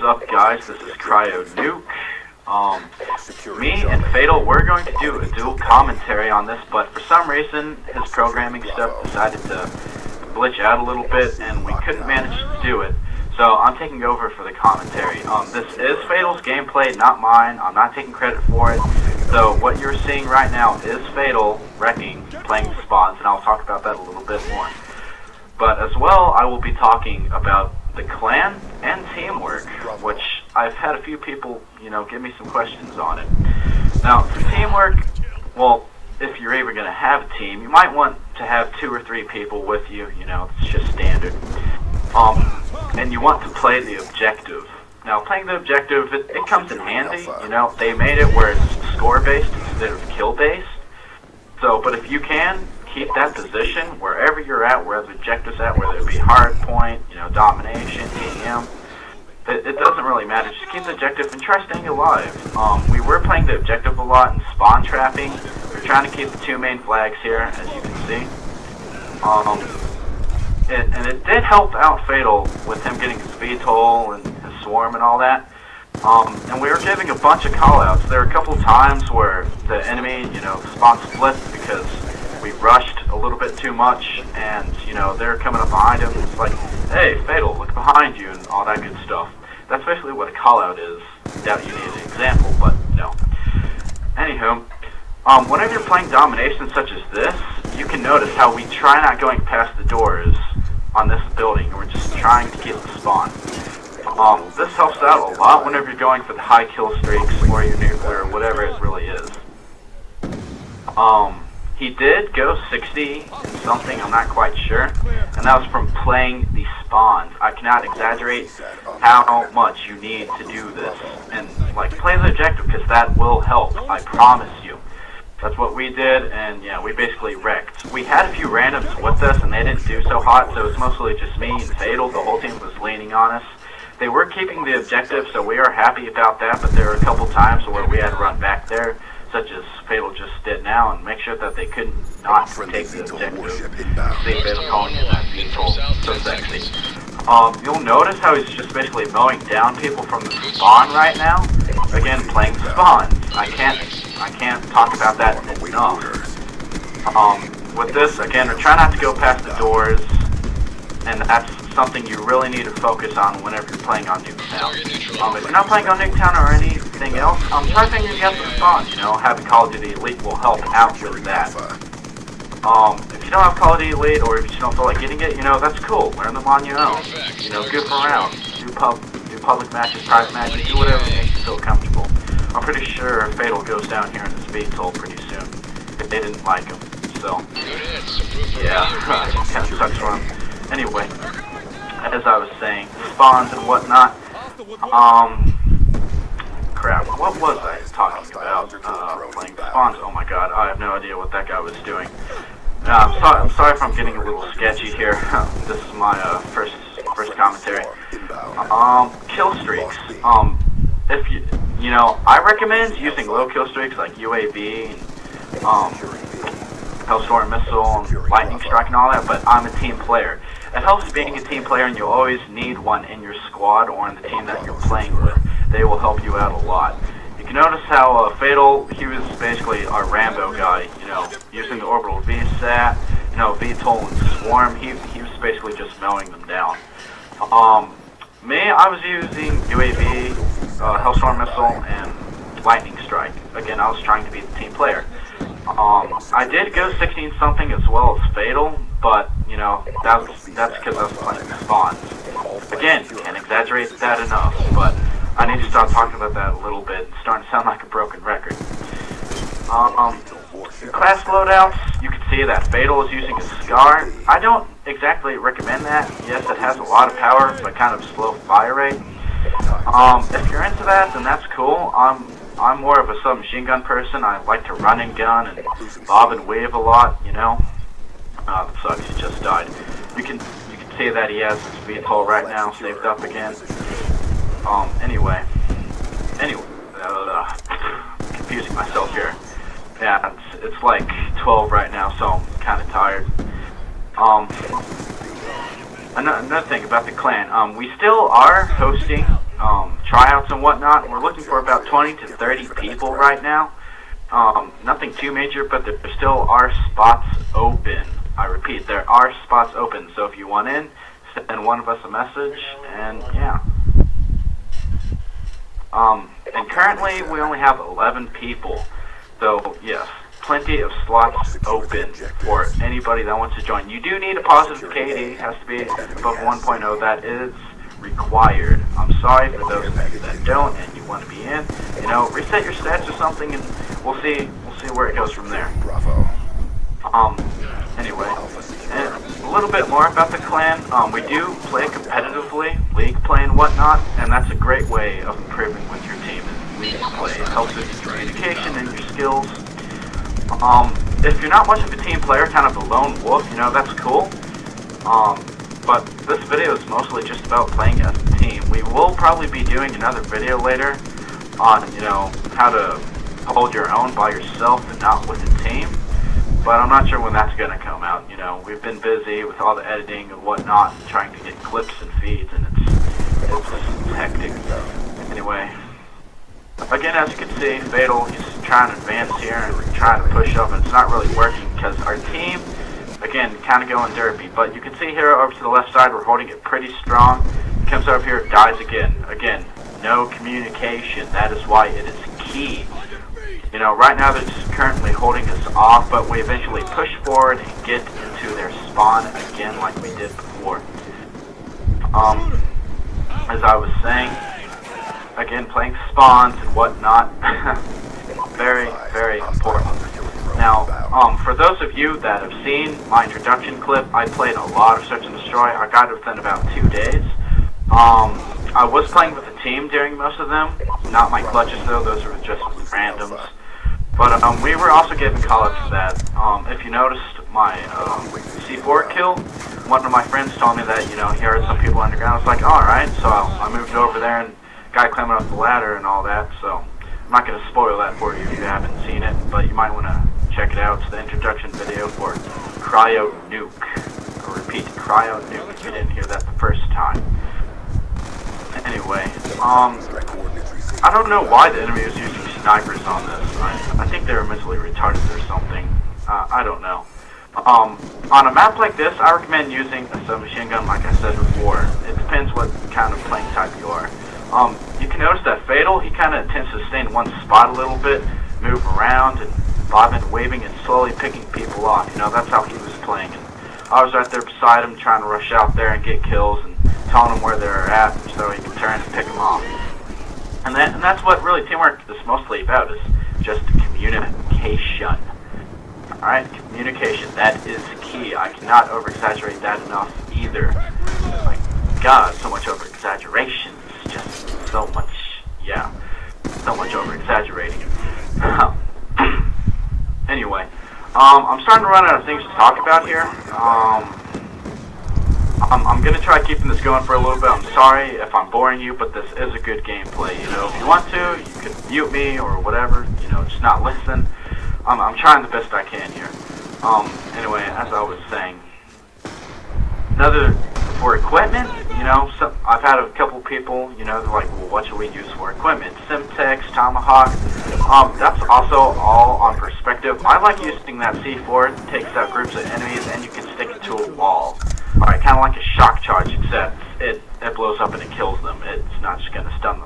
is up, guys? This is KrYo Me and FaTaL, we're going to do a dual commentary on this, but for some reason, his programming stuff decided to glitch out a little bit, and we couldn't manage to do it. So I'm taking over for the commentary. This is FaTaL's gameplay, not mine. I'm not taking credit for it. So what you're seeing right now is FaTaL wrecking, playing spawns, and I'll talk about that a little bit more. But as well, I will be talking about the clan and teamwork, which I've had a few people, give me some questions on it. Now, for teamwork, well, if you're ever going to have a team, you might want to have 2 or 3 people with you, it's just standard. And you want to play the objective. Now, playing the objective, it comes in handy, they made it where it's score-based instead of kill-based. So, but if you can, keep that position wherever you're at, wherever the objective's at, whether it be hard point, domination, TM. It doesn't really matter. Just keep the objective and try staying alive. We were playing the objective a lot and spawn trapping. We're trying to keep the 2 main flags here, as you can see. And it did help out FaTaL with him getting his VTOL and his swarm and all that. And we were giving a bunch of callouts. There were a couple times where the enemy, spawn split because we rushed a little bit too much, and they're coming up behind him. It's like, hey, FaTaL, look behind you, and all that good stuff. That's basically what a callout is. Doubt you need an example, but no. Anywho, whenever you're playing domination such as this, you can notice how we try not going past the doors on this building. We're just trying to keep the spawn. This helps out a lot whenever you're going for the high kill streaks or your nuclear, whatever it really is. He did go 60 and something, I'm not quite sure, and that was from playing the spawns. I cannot exaggerate how much you need to do this, and play the objective, because that will help, I promise you. That's what we did, and yeah, we basically wrecked. We had a few randoms with us, and they didn't do so hot, so it was mostly just me and FaTaL. The whole team was leaning on us. They were keeping the objective, so we are happy about that, but there were a couple times where we had to run back there, such as FaTaL just did now, and make sure that they couldn't not take the objective. See FaTaL calling in that VTOL, so sexy. You'll notice how he's just basically mowing down people from the spawn right now. Again, playing spawns. I can't talk about that enough. With this, again, we're trying not to go past the doors, and that's something you really need to focus on whenever you're playing on Nuketown. If you're not playing on Nuketown or anything else, try figuring out the spawn. Having Call of Duty Elite will help out with that. If you don't have Call of Duty Elite, or if you just don't feel like getting it, that's cool. Learn them on your own. Goof around. Do public matches, private matches, do whatever makes you feel comfortable. I'm pretty sure FaTaL goes down here in this VTOL pretty soon, if they didn't like him. So, yeah, kind of sucks for him. Anyway, as I was saying, spawns and whatnot. Crap, what was I talking about? Playing spawns. Oh my god, I have no idea what that guy was doing. I'm sorry if I'm getting a little sketchy here. This is my first commentary. Kill streaks. If I recommend using low kill streaks like UAV and Hellstorm Missile and Lightning Strike and all that, but I'm a team player. It helps being a team player, and you always need one in your squad or in the team that you're playing with. They will help you out a lot. You can notice how FaTaL, he was basically our Rambo guy, using the orbital VSAT, VTOL and Swarm. He was basically just mowing them down. Me, I was using UAV, Hellstorm Missile, and Lightning Strike. Again, I was trying to be the team player. I did go 16 something as well as FaTaL, but that's because I was playing the spawns. Again, can't exaggerate that enough, but I need to start talking about that a little bit. It's starting to sound like a broken record. Class loadouts, you can see that FaTaL is using a SCAR. I don't exactly recommend that. Yes, it has a lot of power, but kind of slow fire rate. If you're into that, then that's cool. I'm more of a submachine gun person. I like to run and gun and bob and weave a lot, That sucks, he just died. You can see that he has his VTOL right now, saved up again. Anyway, confusing myself here. Yeah, it's like 12 right now, so I'm kind of tired. Another thing about the clan, we still are hosting tryouts and whatnot. We're looking for about 20 to 30 people right now. Nothing too major, but there still are spots open. I repeat, there are spots open, so if you want in, send one of us a message, and yeah. And currently we only have 11 people, so yes, plenty of slots open for anybody that wants to join. You do need a positive KD, has to be above 1.0, that is required. I'm sorry for those of you that don't and you want to be in, you know, reset your stats or something and we'll see where it goes from there. Anyway, and a little bit more about the clan. We do play competitively, league play and whatnot, and that's a great way of improving with your team in league play. It helps with your communication and your skills. If you're not much of a team player, kind of a lone wolf, you know, that's cool. But this video is mostly just about playing as a team. We will probably be doing another video later on, you know, how to hold your own by yourself and not with a team. But I'm not sure when that's going to come out, you know. We've been busy with all the editing and whatnot, and trying to get clips and feeds, and it's hectic. Anyway, again, as you can see, FaTaL, he's trying to advance here and trying to push up, and it's not really working because our team, again, kind of going derpy. But you can see here over to the left side, we're holding it pretty strong. Comes over here, dies again. Again, no communication. That is why it is key. You know, right now they're just currently holding us off, but we eventually push forward and get into their spawn again like we did before. As I was saying, again, playing spawns and whatnot, very, very important. Now, for those of you that have seen my introduction clip, I played a lot of Search and Destroy. I got it within about 2 days. I was playing with a team during most of them, not my clutches though, those were just randoms. But we were also giving call-outs for that. If you noticed my C4 kill, one of my friends told me that, you know, he heard some people underground. I was like, alright, so I moved over there and guy climbing up the ladder and all that, so I'm not going to spoil that for you if you haven't seen it, but you might want to check it out. It's the introduction video for KrYo Nuke. I'll repeat, KrYo Nuke if you didn't hear that the first time. Anyway, I don't know why the enemy was using snipers on this. I think they were mentally retarded or something. I don't know. On a map like this, I recommend using a submachine gun like I said before. It depends what kind of playing type you are. You can notice that FaTaL, he kind of tends to stay in one spot a little bit, move around and bobbing and waving and slowly picking people off. You know, that's how he was playing. And I was right there beside him trying to rush out there and get kills and telling them where they're at so he can turn and pick them off. And that's what really teamwork is mostly about, is just communication. Alright, communication, that is key. I cannot over-exaggerate that enough either. My God, so much over-exaggeration. It's just so much, yeah, so much over-exaggerating. Anyway, I'm starting to run out of things to talk about here. I'm going to try keeping this going for a little bit. I'm sorry if I'm boring you, but this is a good gameplay. You know, if you want to, you can mute me or whatever, you know, just not listen. I'm trying the best I can here. Anyway, as I was saying, for equipment, you know, I've had a couple people, you know, they're like, well, what should we use for equipment? Simtex, Tomahawk, that's also all on perspective. I like using that C4, it takes out groups of enemies and you can stick it to a wall. Alright, kind of like a shock charge, except it blows up and it kills them. It's not just going to stun